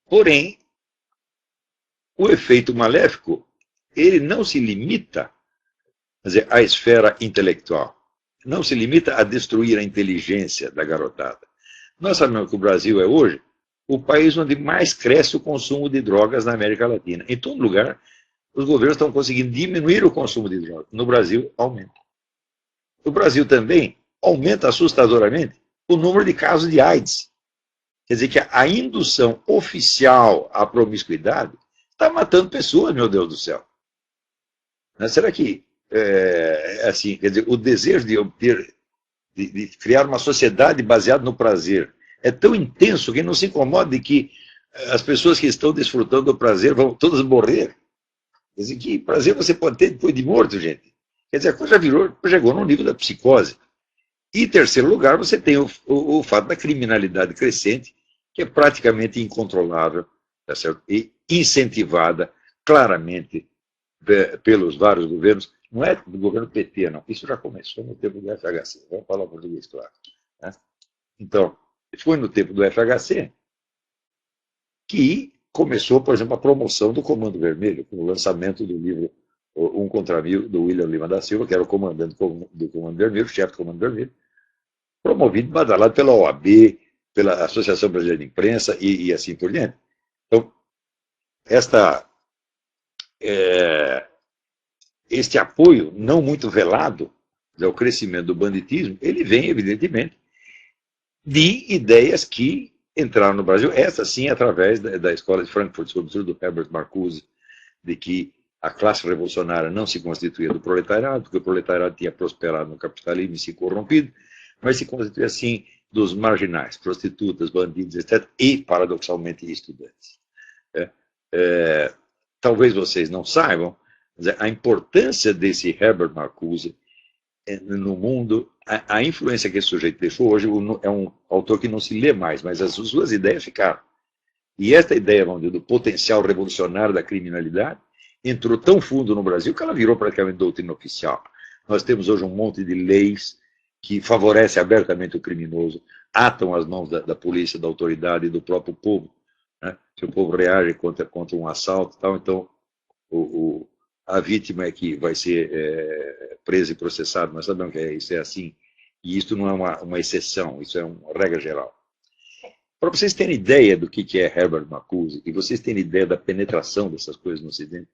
Porém, o efeito maléfico, ele não se limita, quer dizer, à esfera intelectual. Não se limita a destruir a inteligência da garotada. Nós sabemos que o Brasil é hoje o país onde mais cresce o consumo de drogas na América Latina. Em todo lugar, os governos estão conseguindo diminuir o consumo de drogas. No Brasil, aumenta. No Brasil também aumenta assustadoramente o número de casos de AIDS. Quer dizer que a indução oficial à promiscuidade está matando pessoas, meu Deus do céu. Será que, assim, quer dizer, o desejo de obter, de criar uma sociedade baseada no prazer é tão intenso que não se incomoda de que as pessoas que estão desfrutando do prazer vão todas morrer? Quer dizer, que prazer você pode ter depois de morto, gente? Quer dizer, a coisa chegou no nível da psicose. E, em terceiro lugar, você tem o fato da criminalidade crescente, que é praticamente incontrolável, tá certo? E incentivada claramente pelos vários governos. Não é do governo PT, não. Isso já começou no tempo do FHC. Vamos falar português, claro. Né? Então, foi no tempo do FHC que começou, por exemplo, a promoção do Comando Vermelho, com o lançamento do livro Um contra Mil, do William Lima da Silva, que era o comandante do Comando Vermelho, chefe do Comando Vermelho, promovido e badalado pela OAB, pela Associação Brasileira de Imprensa e assim por diante. Então, este apoio não muito velado ao crescimento do banditismo, ele vem, evidentemente, de ideias que entraram no Brasil, essa sim através da escola de Frankfurt, sobretudo do Herbert Marcuse, de que a classe revolucionária não se constituía do proletariado, porque o proletariado tinha prosperado no capitalismo e se corrompido, mas se constituía, assim, dos marginais, prostitutas, bandidos, etc., e, paradoxalmente, estudantes. Talvez vocês não saibam, a importância desse Herbert Marcuse no mundo, a influência que esse sujeito deixou hoje, é um autor que não se lê mais, mas as suas ideias ficaram. E esta ideia, vamos dizer, do potencial revolucionário da criminalidade, entrou tão fundo no Brasil que ela virou praticamente doutrina oficial. Nós temos hoje um monte de leis que favorecem abertamente o criminoso, atam as mãos da polícia, da autoridade e do próprio povo. Né? Se o povo reage contra um assalto, tal, então a vítima é que vai ser presa e processada. Nós sabemos que isso é assim. E isso não é uma exceção, isso é uma regra geral. Para vocês terem ideia do que é Herbert Marcuse, e vocês terem ideia da penetração dessas coisas no Ocidente,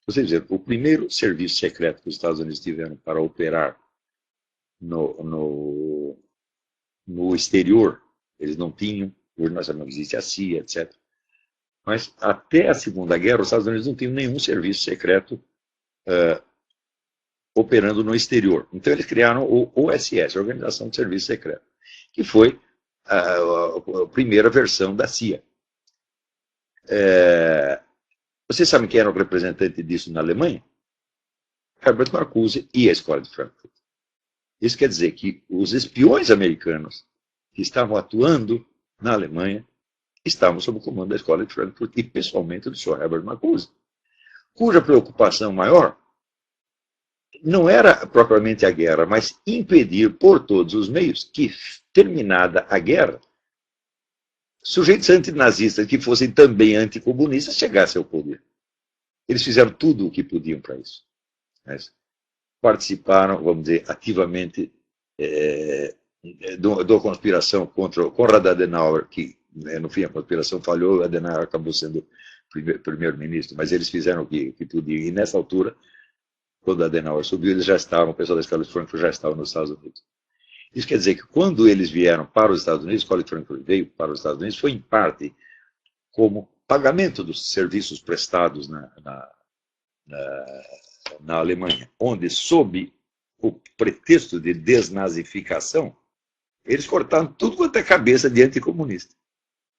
vocês dizem, o primeiro serviço secreto que os Estados Unidos tiveram para operar no exterior, eles não tinham, hoje nós sabemos que existe a CIA, etc. Mas até a Segunda Guerra, os Estados Unidos não tinham nenhum serviço secreto operando no exterior. Então eles criaram o OSS, Organização de Serviço Secreto, que foi a primeira versão da CIA. Vocês sabem quem era o representante disso na Alemanha? Herbert Marcuse e a Escola de Frankfurt. Isso quer dizer que os espiões americanos que estavam atuando na Alemanha estavam sob o comando da Escola de Frankfurt e, pessoalmente, do Sr. Herbert Marcuse, cuja preocupação maior não era propriamente a guerra, mas impedir por todos os meios que, terminada a guerra, sujeitos antinazistas que fossem também anticomunistas chegassem ao poder. Eles fizeram tudo o que podiam para isso. Mas participaram, vamos dizer, ativamente da conspiração contra o Konrad Adenauer, que, no fim, a conspiração falhou, o Adenauer acabou sendo primeiro-ministro, mas eles fizeram o que podiam. E, nessa altura, quando Adenauer subiu, eles já estavam, o pessoal da Escola de Frankfurt já estava nos Estados Unidos. Isso quer dizer que, quando eles vieram para os Estados Unidos, a Escola de Frankfurt veio para os Estados Unidos, foi, em parte, como pagamento dos serviços prestados na Alemanha, onde, sob o pretexto de desnazificação, eles cortaram tudo quanto é cabeça de anticomunista,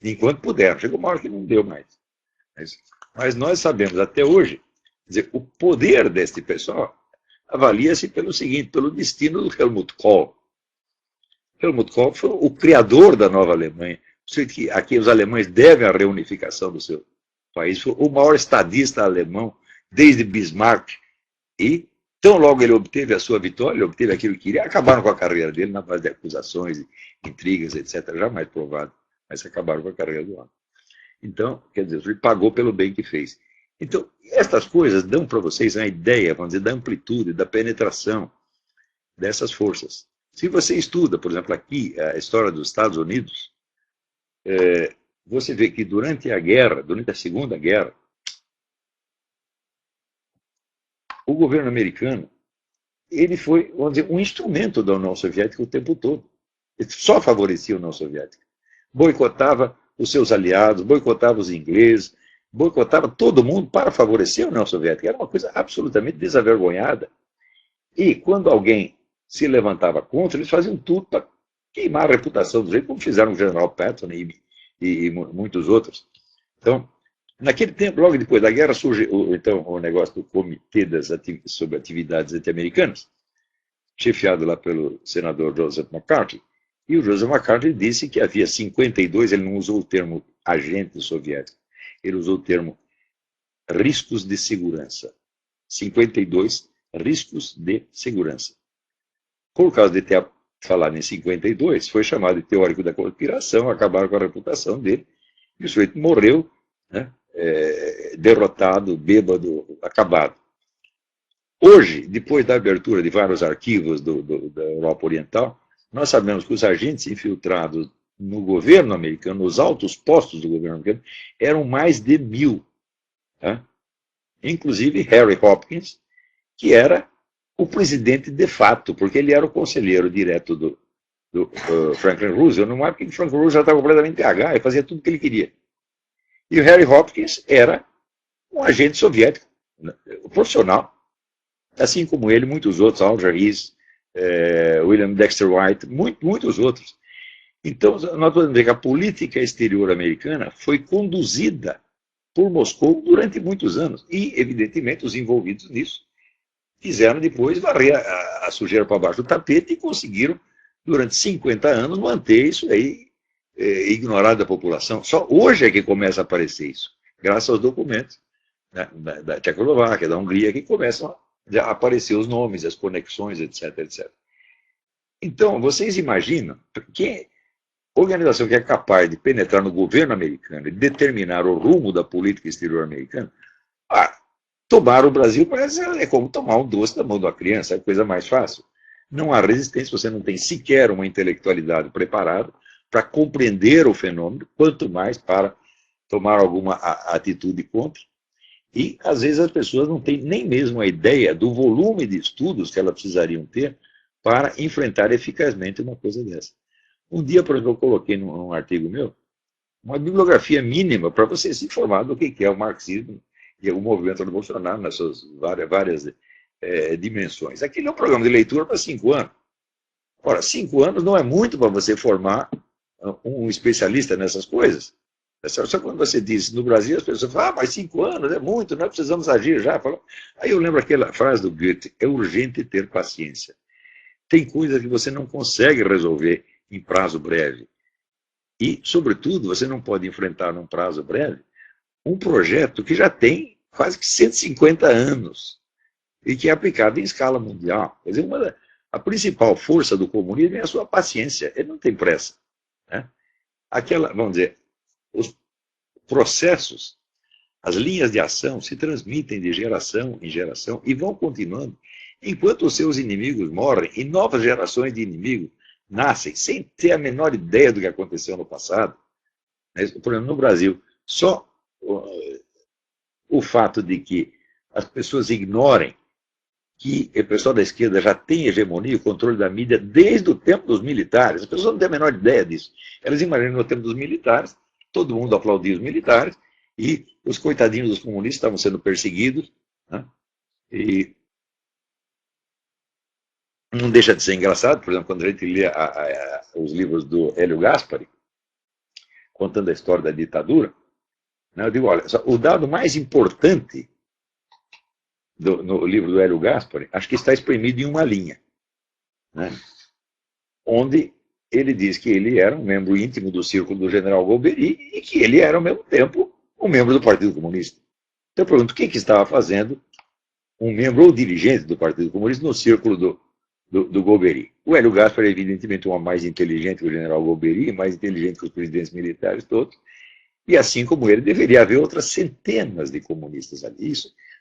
enquanto puderam. Chegou uma hora que não deu mais. Mas nós sabemos, até hoje, quer dizer, o poder deste pessoal avalia-se pelo seguinte, pelo destino do Helmut Kohl. Helmut Kohl foi o criador da nova Alemanha, a quem os alemães devem a reunificação do seu país, foi o maior estadista alemão desde Bismarck, e tão logo ele obteve a sua vitória, ele obteve aquilo que queria, acabaram com a carreira dele na base de acusações, intrigas, etc., jamais provado, mas acabaram com a carreira do homem. Então, quer dizer, ele pagou pelo bem que fez. Então, estas coisas dão para vocês uma ideia, vamos dizer, da amplitude, da penetração dessas forças. Se você estuda, por exemplo, aqui, a história dos Estados Unidos, você vê que durante a guerra, durante a Segunda Guerra, o governo americano, ele foi, vamos dizer, um instrumento da União Soviética o tempo todo. Ele só favorecia a União Soviética. Boicotava os seus aliados, boicotava os ingleses, boicotava todo mundo para favorecer a União Soviética. Era uma coisa absolutamente desavergonhada. E quando alguém se levantava contra, eles faziam tudo para queimar a reputação do jeito, como fizeram o general Patton e muitos outros. Então, naquele tempo, logo depois da guerra, surge então, o negócio do Comitê sobre Atividades Anti-Americanas, chefiado lá pelo senador Joseph McCarthy. E o Joseph McCarthy disse que havia 52, ele não usou o termo agente soviético, ele usou o termo riscos de segurança. 52 riscos de segurança. Por causa de ter falado em 52, foi chamado de teórico da conspiração, acabaram com a reputação dele, e o sujeito morreu, né, derrotado, bêbado, acabado. Hoje, depois da abertura de vários arquivos da Europa Oriental, nós sabemos que os agentes infiltrados no governo americano, nos altos postos do governo americano, eram mais de 1000. Tá? Inclusive Harry Hopkins, que era o presidente de fato, porque ele era o conselheiro direto do Franklin Roosevelt, numa época que Franklin Roosevelt já estava completamente PH e fazia tudo o que ele queria. E o Harry Hopkins era um agente soviético, profissional, assim como ele, muitos outros, Alger Hiss, William Dexter White, muitos outros. Então, nós podemos ver que a política exterior americana foi conduzida por Moscou durante muitos anos. E, evidentemente, os envolvidos nisso fizeram depois varrer a sujeira para baixo do tapete e conseguiram, durante 50 anos, manter isso aí ignorado da população. Só hoje é que começa a aparecer isso, graças aos documentos, né, da Tchecoslováquia, da Hungria, que começam a aparecer os nomes, as conexões, etc, etc. Então, vocês imaginam que organização que é capaz de penetrar no governo americano e determinar o rumo da política exterior americana, tomar o Brasil parece é como tomar um doce da mão de uma criança, é a coisa mais fácil. Não há resistência, você não tem sequer uma intelectualidade preparada para compreender o fenômeno, quanto mais para tomar alguma atitude contra. E, às vezes, as pessoas não têm nem mesmo a ideia do volume de estudos que elas precisariam ter para enfrentar eficazmente uma coisa dessa. Um dia, por exemplo, eu coloquei num artigo meu uma bibliografia mínima para você se informar do que é o marxismo e o movimento revolucionário nas suas várias dimensões. Aquilo é um programa de leitura para 5 anos. Ora, 5 anos não é muito para você formar um especialista nessas coisas. Só quando você diz no Brasil, as pessoas falam, mas 5 anos é muito, nós precisamos agir já. Aí eu lembro aquela frase do Goethe, é urgente ter paciência. Tem coisas que você não consegue resolver em prazo breve. E, sobretudo, você não pode enfrentar num prazo breve um projeto que já tem quase que 150 anos e que é aplicado em escala mundial. Quer dizer, a principal força do comunismo é a sua paciência. Ele não tem pressa. Né? Vamos dizer, os processos, as linhas de ação se transmitem de geração em geração e vão continuando enquanto os seus inimigos morrem e novas gerações de inimigos nascem sem ter a menor ideia do que aconteceu no passado. Por exemplo, no Brasil, só o fato de que as pessoas ignorem que o pessoal da esquerda já tem hegemonia e controle da mídia desde o tempo dos militares. As pessoas não têm a menor ideia disso. Elas imaginam no tempo dos militares, todo mundo aplaudia os militares, e os coitadinhos dos comunistas estavam sendo perseguidos, né? E não deixa de ser engraçado, por exemplo, quando a gente lê os livros do Hélio Gaspari, contando a história da ditadura, né, eu digo, olha, o dado mais importante no livro do Hélio Gaspari, acho que está exprimido em uma linha, né, onde ele diz que ele era um membro íntimo do círculo do general Golbery e que ele era, ao mesmo tempo, um membro do Partido Comunista. Então eu pergunto, o que estava fazendo um membro ou dirigente do Partido Comunista no círculo do Golbery? O Hélio Gaspari é evidentemente um homem mais inteligente que o general Golbery, mais inteligente que os presidentes militares todos, E assim como ele, deveria haver outras centenas de comunistas ali.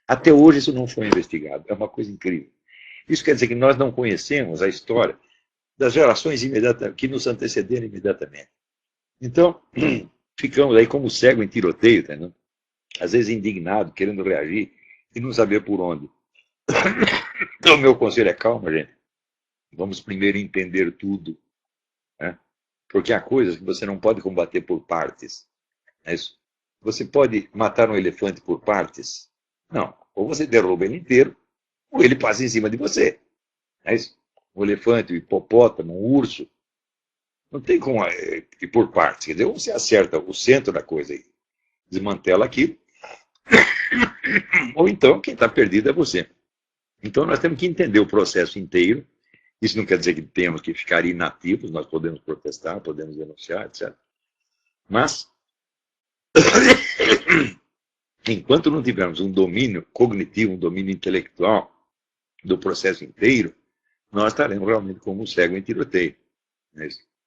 Até hoje isso não foi investigado. É uma coisa incrível. Isso quer dizer que nós não conhecemos a história das gerações que nos antecederam imediatamente. Então, ficamos aí como cego em tiroteio, tá, às vezes indignado, querendo reagir e não saber por onde. Então, meu conselho é calma, gente. Vamos primeiro entender tudo. Né? Porque há coisas que você não pode combater por partes. É isso? Você pode matar um elefante por partes? Não. Ou você derruba ele inteiro, ou ele passa em cima de você. É isso? O elefante, o hipopótamo, o urso. Não tem como ir por partes. Quer dizer, ou você acerta o centro da coisa e desmantela aquilo, ou então quem está perdido é você. Então nós temos que entender o processo inteiro. Isso não quer dizer que temos que ficar inativos, nós podemos protestar, podemos denunciar, etc. Mas, enquanto não tivermos um domínio cognitivo, um domínio intelectual do processo inteiro, nós estaremos realmente como um cego em tiroteio. Não é isso?